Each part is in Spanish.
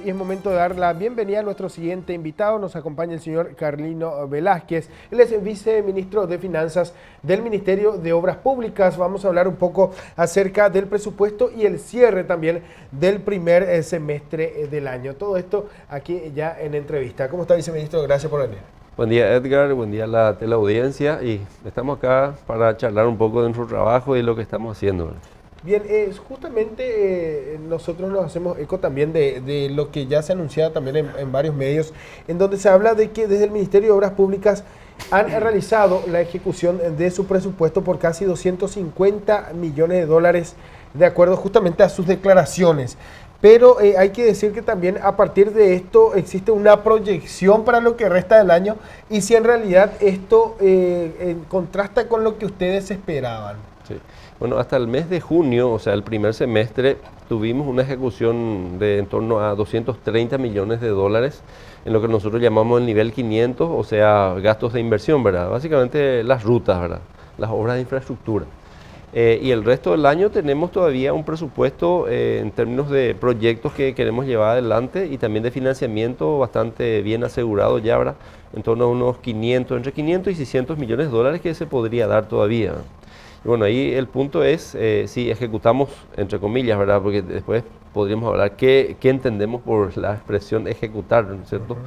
Y es momento de dar la bienvenida a nuestro siguiente invitado. Nos acompaña el señor Carlino Velázquez. Él es viceministro de Finanzas del Ministerio de Obras Públicas. Vamos a hablar un poco acerca del presupuesto y el cierre también del primer semestre del año. Todo esto aquí ya en entrevista. ¿Cómo está, viceministro? Gracias por venir. Buen día, Edgar, buen día a la teleaudiencia, y estamos acá para charlar un poco de nuestro trabajo y lo que estamos haciendo. Bien, justamente nosotros nos hacemos eco también de lo que ya se anunciaba también en varios medios, en donde se habla de que desde el Ministerio de Obras Públicas han realizado la ejecución de su presupuesto por casi 250 millones de dólares, de acuerdo justamente a sus declaraciones. Pero hay que decir que también a partir de esto existe una proyección para lo que resta del año y si en realidad esto contrasta con lo que ustedes esperaban. Sí. Bueno, hasta el mes de junio, o sea, el primer semestre, tuvimos una ejecución de en torno a 230 millones de dólares en lo que nosotros llamamos el nivel 500, o sea, gastos de inversión, ¿verdad? Básicamente las rutas, ¿verdad? Las obras de infraestructura. Y el resto del año tenemos todavía un presupuesto en términos de proyectos que queremos llevar adelante y también de financiamiento bastante bien asegurado ya, ¿verdad? En torno a unos 500, entre 500 y 600 millones de dólares que se podría dar todavía. Y bueno, ahí el punto es si ejecutamos, entre comillas, ¿verdad? Porque después podríamos hablar qué entendemos por la expresión ejecutar, ¿no es cierto?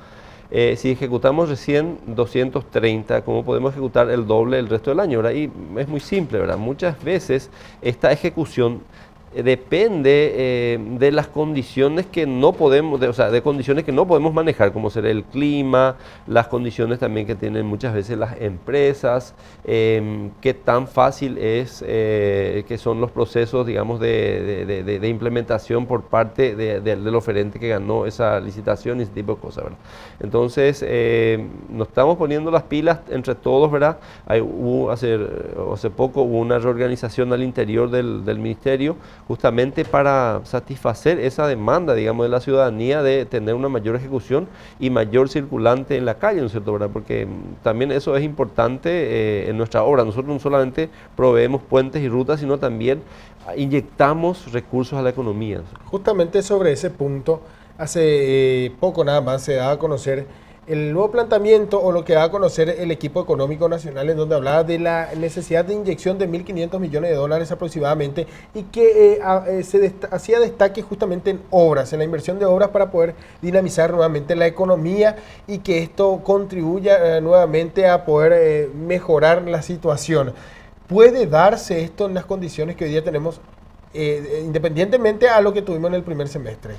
Si ejecutamos recién 230, ¿cómo podemos ejecutar el doble el resto del año, ¿verdad? Y es muy simple, ¿verdad? Muchas veces esta ejecución depende de las condiciones que no podemos, o sea, de condiciones que no podemos manejar, como ser el clima, las condiciones también que tienen muchas veces las empresas, qué tan fácil es, que son los procesos, digamos, de implementación por parte del oferente que ganó esa licitación y ese tipo de cosas, ¿verdad? Entonces, nos estamos poniendo las pilas entre todos, ¿verdad? Hace poco hubo una reorganización al interior del ministerio, justamente para satisfacer esa demanda, digamos, de la ciudadanía de tener una mayor ejecución y mayor circulante en la calle, ¿no es cierto?, ¿verdad? Porque también eso es importante en nuestra obra. Nosotros no solamente proveemos puentes y rutas, sino también inyectamos recursos a la economía. Justamente sobre ese punto, hace poco nada más se daba a conocer el nuevo planteamiento o lo que da a conocer el equipo económico nacional, en donde hablaba de la necesidad de inyección de 1.500 millones de dólares aproximadamente y que hacía destaque justamente en obras, en la inversión de obras para poder dinamizar nuevamente la economía y que esto contribuya nuevamente a poder mejorar la situación. ¿Puede darse esto en las condiciones que hoy día tenemos, independientemente a lo que tuvimos en el primer semestre?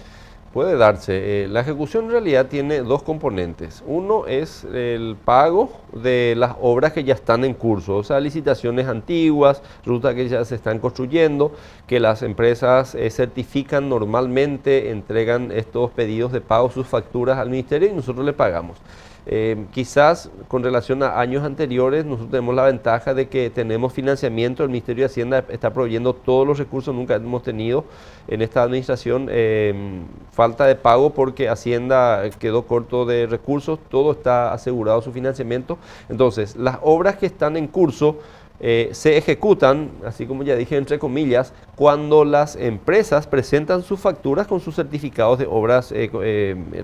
Puede darse. La ejecución en realidad tiene dos componentes. Uno es el pago de las obras que ya están en curso, o sea, licitaciones antiguas, rutas que ya se están construyendo, que las empresas certifican normalmente, entregan estos pedidos de pago, sus facturas al ministerio y nosotros le pagamos. Quizás con relación a años anteriores nosotros tenemos la ventaja de que tenemos financiamiento, el Ministerio de Hacienda está proveyendo todos los recursos, nunca hemos tenido en esta administración falta de pago porque Hacienda quedó corto de recursos, todo está asegurado su financiamiento. Entonces, las obras que están en curso se ejecutan, así como ya dije, entre comillas, cuando las empresas presentan sus facturas con sus certificados de obras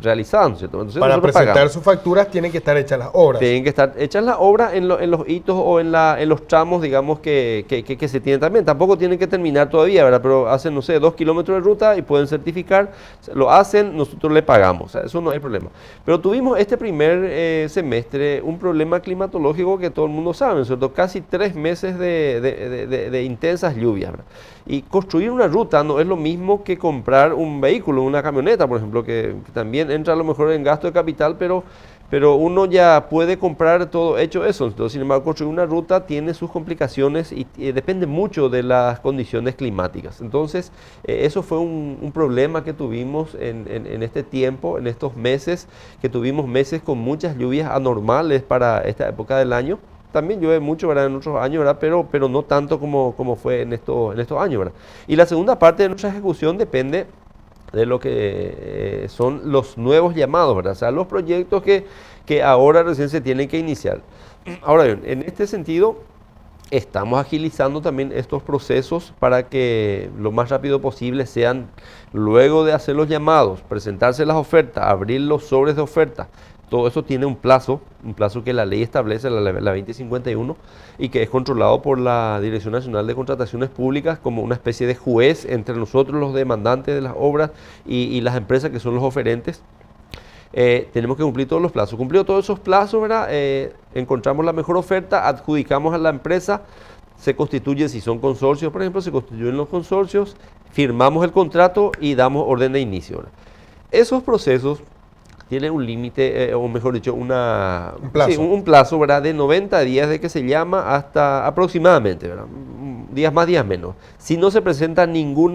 realizadas, ¿cierto? Entonces, para presentar sus facturas tienen que estar hechas las obras. Tienen que estar hechas las obras en los hitos o en los tramos, digamos, que se tienen también. Tampoco tienen que terminar todavía, ¿verdad? Pero hacen, no sé, 2 kilómetros de ruta y pueden certificar, lo hacen, nosotros le pagamos, o sea, eso no hay problema. Pero tuvimos este primer semestre un problema climatológico que todo el mundo sabe, ¿cierto? Casi 3 meses de intensas lluvias, ¿verdad? Y construir una ruta no es lo mismo que comprar un vehículo, una camioneta, por ejemplo, que también entra a lo mejor en gasto de capital, pero uno ya puede comprar todo hecho eso. Entonces, sin embargo, construir una ruta tiene sus complicaciones y depende mucho de las condiciones climáticas. Entonces, eso fue un problema que tuvimos en este tiempo, en estos meses, que tuvimos meses con muchas lluvias anormales para esta época del año. También llueve mucho, ¿verdad?, en otros años, ¿verdad?, pero no tanto como fue en estos años, ¿verdad? Y la segunda parte de nuestra ejecución depende de lo que son los nuevos llamados, ¿verdad? O sea, los proyectos que ahora recién se tienen que iniciar. Ahora bien, en este sentido, Estamos agilizando también estos procesos para que lo más rápido posible sean, luego de hacer los llamados, presentarse las ofertas, abrir los sobres de ofertas. Todo eso tiene un plazo que la ley establece, la 2051, y que es controlado por la Dirección Nacional de Contrataciones Públicas como una especie de juez entre nosotros, los demandantes de las obras, y las empresas que son los oferentes. Tenemos que cumplir todos los plazos. Cumplido todos esos plazos, ¿verdad? Encontramos la mejor oferta, adjudicamos a la empresa, se constituyen, si son consorcios, por ejemplo, se constituyen los consorcios, firmamos el contrato y damos orden de inicio, ¿verdad? Esos procesos tienen un límite, o mejor dicho, un plazo, sí, un plazo, ¿verdad? De 90 días de que se llama hasta aproximadamente, ¿verdad? Días más, días menos. Si no se presenta ningún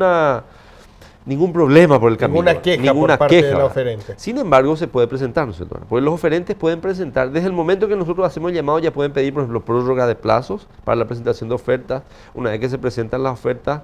problema por el camino. Ninguna queja por parte del oferente. Sin embargo, se puede presentar, ¿no es cierto? Porque los oferentes pueden presentar, desde el momento que nosotros hacemos el llamado, ya pueden pedir, por ejemplo, prórroga de plazos para la presentación de ofertas. Una vez que se presentan las ofertas,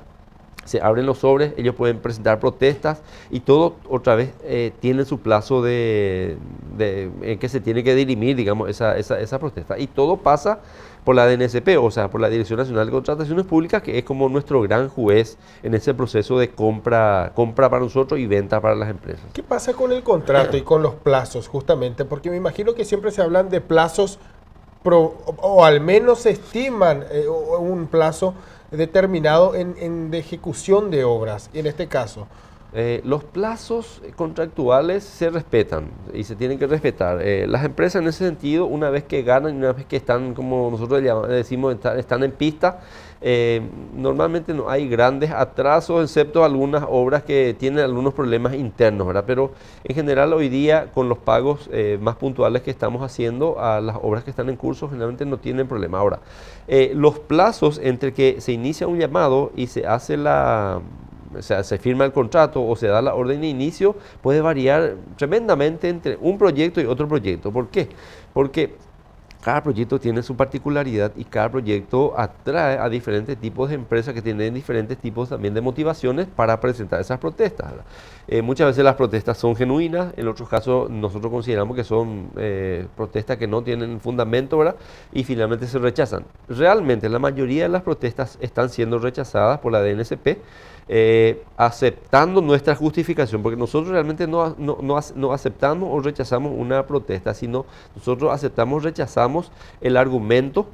se abren los sobres, ellos pueden presentar protestas y todo otra vez tiene su plazo en que se tiene que dirimir, digamos, esa protesta. Y todo pasa por la DNSP, o sea, por la Dirección Nacional de Contrataciones Públicas, que es como nuestro gran juez en ese proceso de compra para nosotros y venta para las empresas. ¿Qué pasa con el contrato y con los plazos, justamente? Porque me imagino que siempre se hablan de plazos, o al menos se estiman un plazo determinado de ejecución de obras, en este caso. Los plazos contractuales se respetan y se tienen que respetar. Las empresas en ese sentido, una vez que ganan, una vez que están, como nosotros decimos, están en pista, normalmente no hay grandes atrasos, excepto algunas obras que tienen algunos problemas internos, ¿verdad? Pero en general hoy día con los pagos más puntuales que estamos haciendo a las obras que están en curso, generalmente no tienen problema. Ahora, los plazos entre que se inicia un llamado y se hace o sea, se firma el contrato o se da la orden de inicio, puede variar tremendamente entre un proyecto y otro proyecto. ¿Por qué? Porque cada proyecto tiene su particularidad y cada proyecto atrae a diferentes tipos de empresas que tienen diferentes tipos también de motivaciones para presentar esas protestas. Muchas veces las protestas son genuinas, en otros casos nosotros consideramos que son protestas que no tienen fundamento, ¿verdad? Y finalmente se rechazan. Realmente la mayoría de las protestas están siendo rechazadas por la DNSP, aceptando nuestra justificación, porque nosotros realmente no aceptamos o rechazamos una protesta, sino nosotros aceptamos, rechazamos el argumento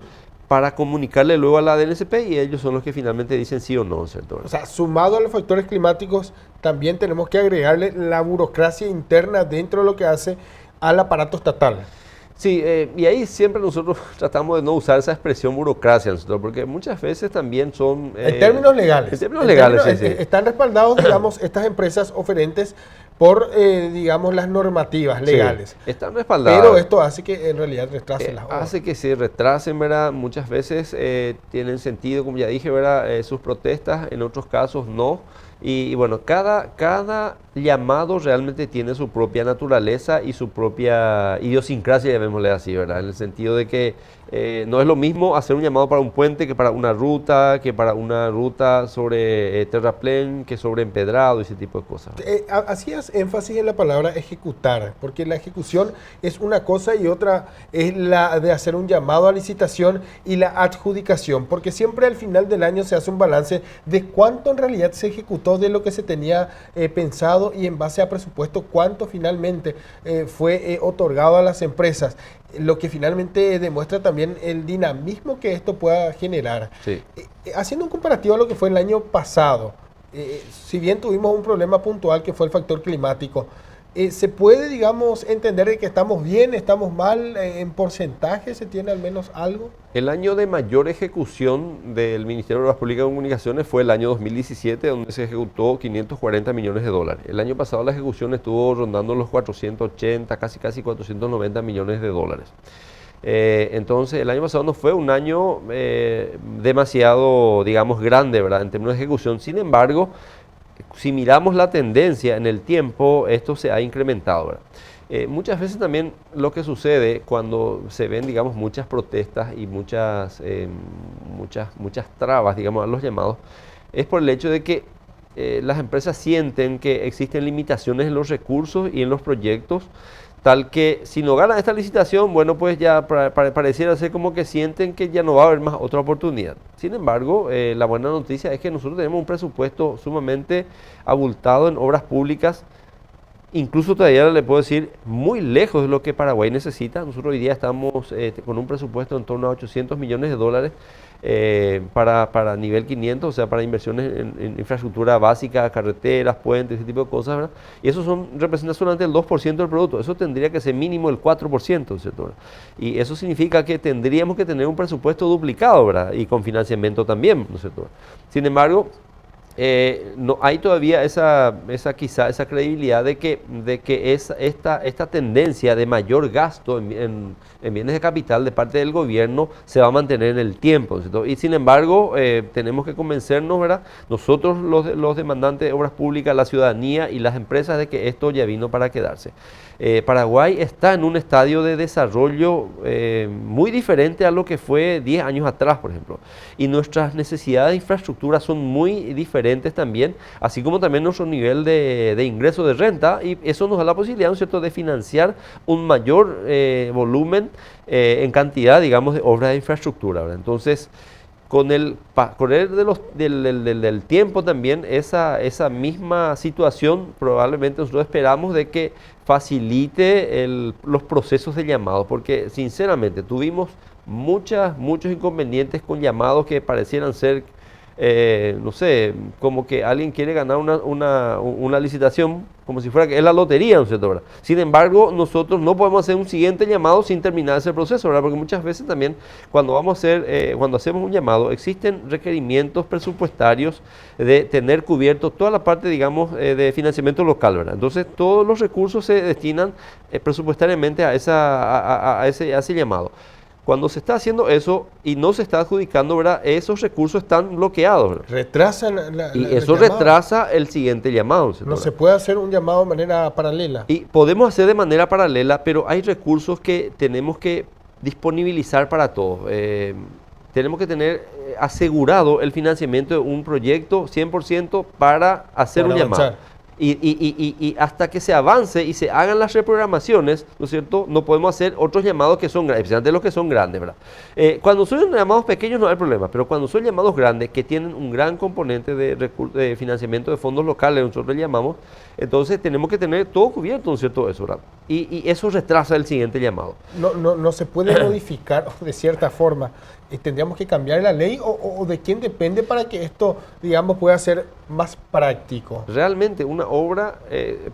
para comunicarle luego a la DNSP y ellos son los que finalmente dicen sí o no, ¿cierto? O sea, sumado a los factores climáticos, también tenemos que agregarle la burocracia interna dentro de lo que hace al aparato estatal. Sí, y ahí siempre nosotros tratamos de no usar esa expresión burocracia, nosotros, porque muchas veces también son... en términos legales. En términos legales, sí. Están respaldados, digamos, estas empresas oferentes por, digamos, las normativas legales. Sí, están respaldadas. Pero esto hace que en realidad retrasen las obras. Hace que se retrasen, ¿verdad? Muchas veces tienen sentido, como ya dije, ¿verdad? Sus protestas, en otros casos no. Y bueno, cada llamado realmente tiene su propia naturaleza y su propia idiosincrasia, llamémosle así, ¿verdad? En el sentido de que no es lo mismo hacer un llamado para un puente que para una ruta sobre terraplén, que sobre empedrado y ese tipo de cosas. Hacías énfasis en la palabra ejecutar, porque la ejecución es una cosa y otra es la de hacer un llamado a licitación y la adjudicación, porque siempre al final del año se hace un balance de cuánto en realidad se ejecutó de lo que se tenía pensado y en base a presupuesto cuánto finalmente fue otorgado a las empresas, lo que finalmente demuestra también el dinamismo que esto pueda generar. Sí. Haciendo un comparativo a lo que fue el año pasado, si bien tuvimos un problema puntual que fue el factor climático, ¿se puede, digamos, entender de que estamos bien, estamos mal? ¿En porcentaje se tiene al menos algo? El año de mayor ejecución del Ministerio de Obras Públicas y Comunicaciones fue el año 2017, donde se ejecutó 540 millones de dólares. El año pasado la ejecución estuvo rondando los 480, casi 490 millones de dólares. Entonces, el año pasado no fue un año demasiado, digamos, grande, ¿verdad?, en términos de ejecución. Sin embargo, si miramos la tendencia en el tiempo, esto se ha incrementado, ¿verdad? Muchas veces también lo que sucede cuando se ven, digamos, muchas protestas y muchas trabas, digamos, a los llamados, es por el hecho de que las empresas sienten que existen limitaciones en los recursos y en los proyectos tal que si no ganan esta licitación, bueno, pues ya pareciera ser como que sienten que ya no va a haber más otra oportunidad. Sin embargo, la buena noticia es que nosotros tenemos un presupuesto sumamente abultado en obras públicas, incluso todavía le puedo decir, muy lejos de lo que Paraguay necesita. Nosotros hoy día estamos con un presupuesto en torno a 800 millones de dólares para nivel 500, o sea, para inversiones en infraestructura básica, carreteras, puentes, ese tipo de cosas, ¿verdad? Y eso representa solamente el 2% del producto. Eso tendría que ser mínimo el 4%, ¿cierto? Y eso significa que tendríamos que tener un presupuesto duplicado, ¿verdad? Y con financiamiento también, ¿no es cierto? Sin embargo, no hay todavía esa credibilidad de que esta tendencia de mayor gasto en bienes de capital de parte del gobierno se va a mantener en el tiempo, ¿cierto? Y sin embargo, tenemos que convencernos, ¿verdad? Nosotros los demandantes de obras públicas, la ciudadanía y las empresas, de que esto ya vino para quedarse. Paraguay está en un estadio de desarrollo muy diferente a lo que fue 10 años atrás, por ejemplo. Y nuestras necesidades de infraestructura son muy diferentes también, así como también nuestro nivel de ingreso de renta, y eso nos da la posibilidad, ¿no es cierto?, de financiar un mayor volumen en cantidad, digamos, de obras de infraestructura, ¿verdad? Entonces, con el correr del tiempo también, esa misma situación probablemente nosotros esperamos de que facilite los procesos de llamado, porque sinceramente tuvimos muchos inconvenientes con llamados que parecieran ser, no sé, como que alguien quiere ganar una licitación como si fuera que es la lotería, ¿no es cierto?, ¿verdad? Sin embargo, nosotros no podemos hacer un siguiente llamado sin terminar ese proceso, ¿verdad? Porque muchas veces también cuando hacemos un llamado, existen requerimientos presupuestarios de tener cubierto toda la parte, digamos, de financiamiento local, ¿verdad? Entonces, todos los recursos se destinan presupuestariamente a ese llamado. Cuando se está haciendo eso y no se está adjudicando, ¿verdad?, esos recursos están bloqueados, ¿verdad? Retrasan y eso retrasa el siguiente llamado, ¿cierto? No se puede hacer un llamado de manera paralela. Y podemos hacer de manera paralela, pero hay recursos que tenemos que disponibilizar para todos. Tenemos que tener asegurado el financiamiento de un proyecto 100% para hacer un llamado. Y hasta que se avance y se hagan las reprogramaciones, ¿no es cierto?, no podemos hacer otros llamados que son grandes, especialmente los que son grandes, ¿verdad? Cuando son llamados pequeños no hay problema, pero cuando son llamados grandes que tienen un gran componente de financiamiento de fondos locales, nosotros le llamamos, entonces tenemos que tener todo cubierto, ¿no es cierto?, eso, ¿verdad? Y eso retrasa el siguiente llamado. No se puede modificar de cierta forma. ¿Tendríamos que cambiar la ley o de quién depende para que esto, digamos, pueda ser más práctico? Realmente una obra,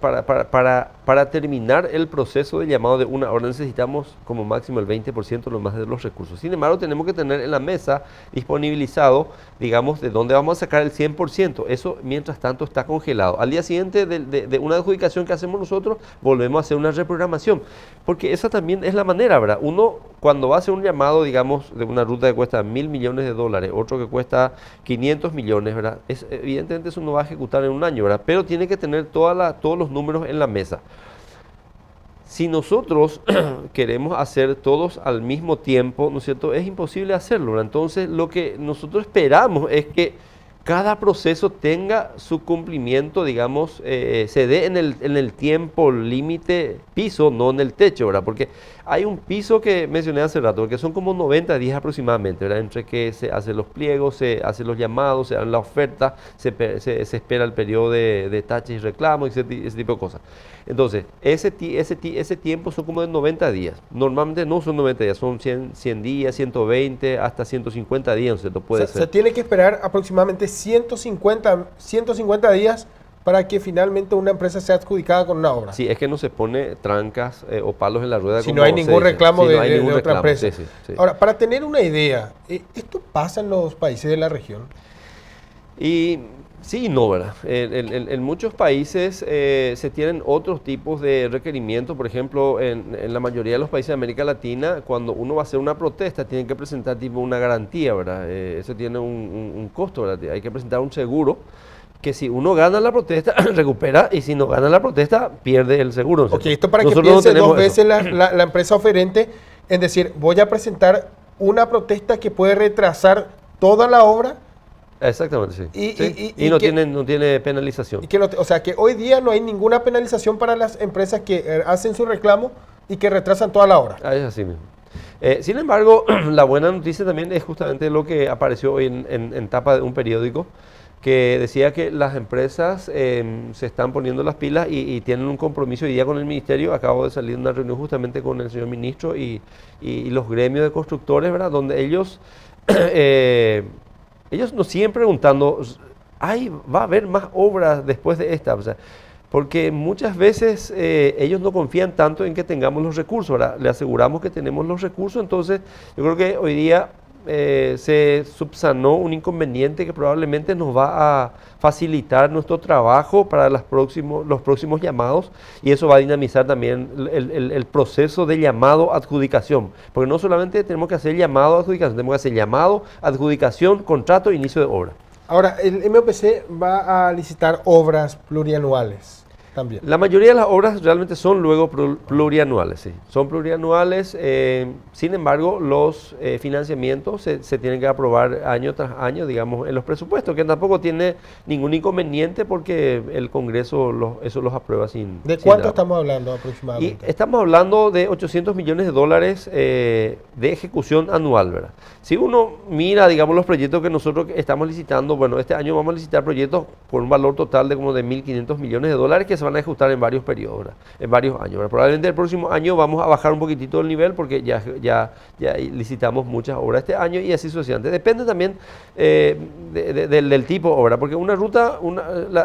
para terminar el proceso de llamado de una obra necesitamos como máximo el 20% lo más de los recursos. Sin embargo, tenemos que tener en la mesa disponibilizado, digamos, de dónde vamos a sacar el 100%. Eso, mientras tanto, está congelado. Al día siguiente de una adjudicación que hacemos nosotros, volvemos a hacer una reprogramación. Porque esa también es la manera, ¿verdad? Uno, cuando va a hacer un llamado, digamos, de una ruta que cuesta 1.000 millones de dólares, otro que cuesta 500 millones, ¿verdad? Evidentemente eso no va a ejecutar en un año, ¿verdad? Pero tiene que tener todos los números en la mesa. Si nosotros queremos hacer todos al mismo tiempo, ¿no es cierto?, es imposible hacerlo, ¿verdad? Entonces, lo que nosotros esperamos es que cada proceso tenga su cumplimiento, digamos, se dé en el tiempo límite piso, no en el techo, ¿verdad? Porque hay un piso que mencioné hace rato, que son como 90 días aproximadamente, ¿verdad? Entre que se hacen los pliegos, se hacen los llamados, se dan la oferta, se espera el periodo de taches y reclamos, ese tipo de cosas. Entonces, ese tiempo son como de 90 días. Normalmente no son 90 días, son 100 días, 120, hasta 150 días, ¿no es cierto? Puede ser. Se tiene que esperar aproximadamente 150 días para que finalmente una empresa sea adjudicada con una obra. Sí, es que no se pone trancas o palos en la rueda. Si no hay ningún reclamo de otra empresa. Sí. Ahora, para tener una idea, ¿esto pasa en los países de la región? Y sí y no, ¿verdad? En muchos países se tienen otros tipos de requerimientos. Por ejemplo, en la mayoría de los países de América Latina, cuando uno va a hacer una protesta, tienen que presentar tipo una garantía, ¿verdad? Eso tiene un costo, ¿verdad? Hay que presentar un seguro que si uno gana la protesta, recupera, y si no gana la protesta, pierde el seguro. Ok, esto para nosotros que piense dos veces la empresa oferente en decir, voy a presentar una protesta que puede retrasar toda la obra Exactamente, sí. Y, Sí. y- y No que- tiene, no tiene penalización. y que o sea, que hoy día no hay ninguna penalización para las empresas que hacen su reclamo y que retrasan toda la obra. Ah, es así mismo. Sin embargo, la buena noticia también es justamente lo que apareció hoy en tapa de un periódico, que decía que las empresas se están poniendo las pilas y tienen un compromiso hoy día con el ministerio. Acabo de salir de una reunión justamente con el señor ministro y los gremios de constructores, ¿verdad? Donde ellos nos siguen preguntando, ¿va a haber más obras después de esta? O sea, porque muchas veces ellos no confían tanto en que tengamos los recursos, ¿verdad? Le aseguramos que tenemos los recursos, entonces yo creo que hoy día se subsanó un inconveniente que probablemente nos va a facilitar nuestro trabajo para los próximos llamados, y eso va a dinamizar también el proceso de llamado adjudicación, porque no solamente tenemos que hacer llamado adjudicación, tenemos que hacer llamado, adjudicación, contrato, inicio de obra. Ahora, el MOPC va a licitar obras plurianuales también. La mayoría de las obras realmente son luego plurianuales, sí. Son plurianuales, sin embargo, los financiamientos se tienen que aprobar año tras año, digamos, en los presupuestos, que tampoco tiene ningún inconveniente porque el Congreso eso los aprueba sin... ¿De sin cuánto drama. estamos hablando Y aproximadamente? estamos hablando de 800 millones de dólares de ejecución anual, ¿verdad? Si uno mira, digamos, los proyectos que nosotros estamos licitando, bueno, este año vamos a licitar proyectos por un valor total de como de 1.500 millones de dólares que se van a ejecutar en varios periodos, ¿verdad? En varios años, ¿verdad? Probablemente el próximo año vamos a bajar un poquitito el nivel porque ya licitamos muchas obras este año y así sucesivamente. Depende también del tipo de obra, porque una ruta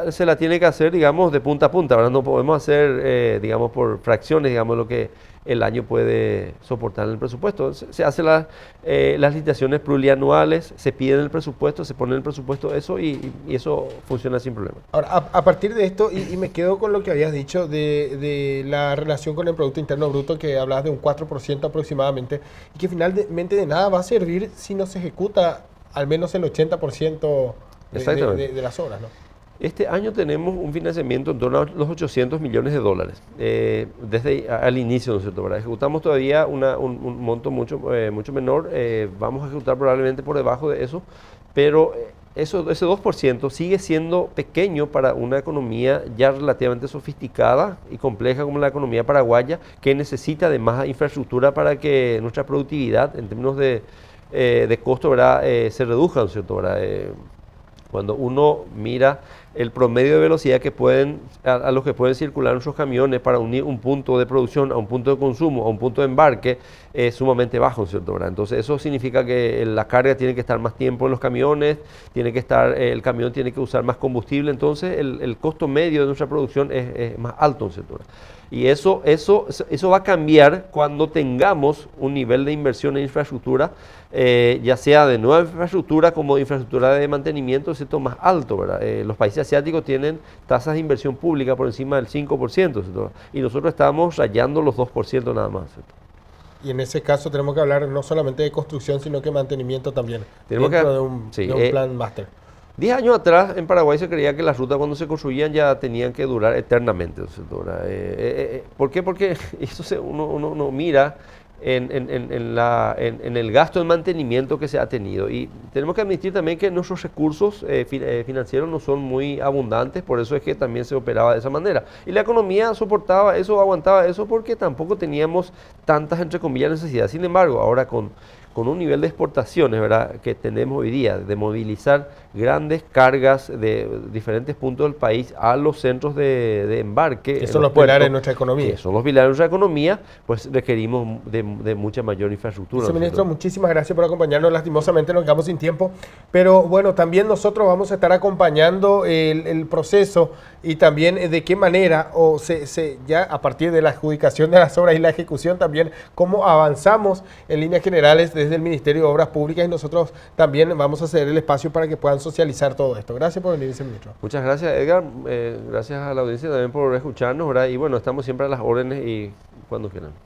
se la tiene que hacer, digamos, de punta a punta, ¿verdad? No podemos hacer, digamos, por fracciones, digamos, lo que el año puede soportar en el presupuesto. Se hacen las licitaciones plurianuales, se pide en el presupuesto, se pone en el presupuesto eso y eso funciona sin problema. Ahora, a partir de esto, y me quedo con lo que habías dicho de la relación con el Producto Interno Bruto, que hablabas de un 4% aproximadamente, y que finalmente de nada va a servir si no se ejecuta al menos el 80% de las obras, ¿no? Este año tenemos un financiamiento en torno a los 800 millones de dólares, desde al inicio, ¿no es cierto? ¿Verdad? Ejecutamos todavía un monto mucho menor, vamos a ejecutar probablemente por debajo de eso, pero ese 2% sigue siendo pequeño para una economía ya relativamente sofisticada y compleja como la economía paraguaya, que necesita de más infraestructura para que nuestra productividad en términos de costo, ¿verdad? Se reduzca, ¿no es cierto? ¿Verdad? Cuando uno mira el promedio de velocidad a los que pueden circular nuestros camiones para unir un punto de producción a un punto de consumo, a un punto de embarque, es sumamente bajo, ¿cierto? ¿Verdad? Entonces eso significa que la carga tiene que estar más tiempo en los camiones, el camión tiene que usar más combustible, entonces el costo medio de nuestra producción es más alto, ¿cierto? ¿Verdad? Y eso va a cambiar cuando tengamos un nivel de inversión en infraestructura, ya sea de nueva infraestructura como de infraestructura de mantenimiento, ¿cierto? Más alto, ¿verdad? Los países asiáticos tienen tasas de inversión pública por encima del 5%, ¿cierto? Y nosotros estamos rayando los 2% nada más, ¿cierto? Y en ese caso tenemos que hablar no solamente de construcción, sino que mantenimiento también, Tenemos dentro sí, de un plan máster. 10 años atrás en Paraguay se creía que las rutas cuando se construían ya tenían que durar eternamente, ¿cierto? ¿Por qué? Porque eso uno mira en el gasto de mantenimiento que se ha tenido. Y tenemos que admitir también que nuestros recursos financieros no son muy abundantes, por eso es que también se operaba de esa manera. Y la economía soportaba eso, aguantaba eso, porque tampoco teníamos tantas, entre comillas, necesidades. Sin embargo, ahora con un nivel de exportaciones, ¿verdad?, que tenemos hoy día, de movilizar grandes cargas de diferentes puntos del país a los centros de embarque. Que son los pilares de nuestra economía. Que son los pilares de nuestra economía, pues requerimos de mucha mayor infraestructura. Viceministro, muchísimas gracias por acompañarnos. Lastimosamente nos quedamos sin tiempo, pero bueno, también nosotros vamos a estar acompañando el proceso y también de qué manera, ya a partir de la adjudicación de las obras y la ejecución también, cómo avanzamos en líneas generales desde el Ministerio de Obras Públicas, y nosotros también vamos a ceder el espacio para que puedan socializar todo esto. Gracias por venir, viceministro. Muchas gracias, Edgar. Gracias a la audiencia también por escucharnos, ¿verdad? Y bueno, estamos siempre a las órdenes y cuando quieran.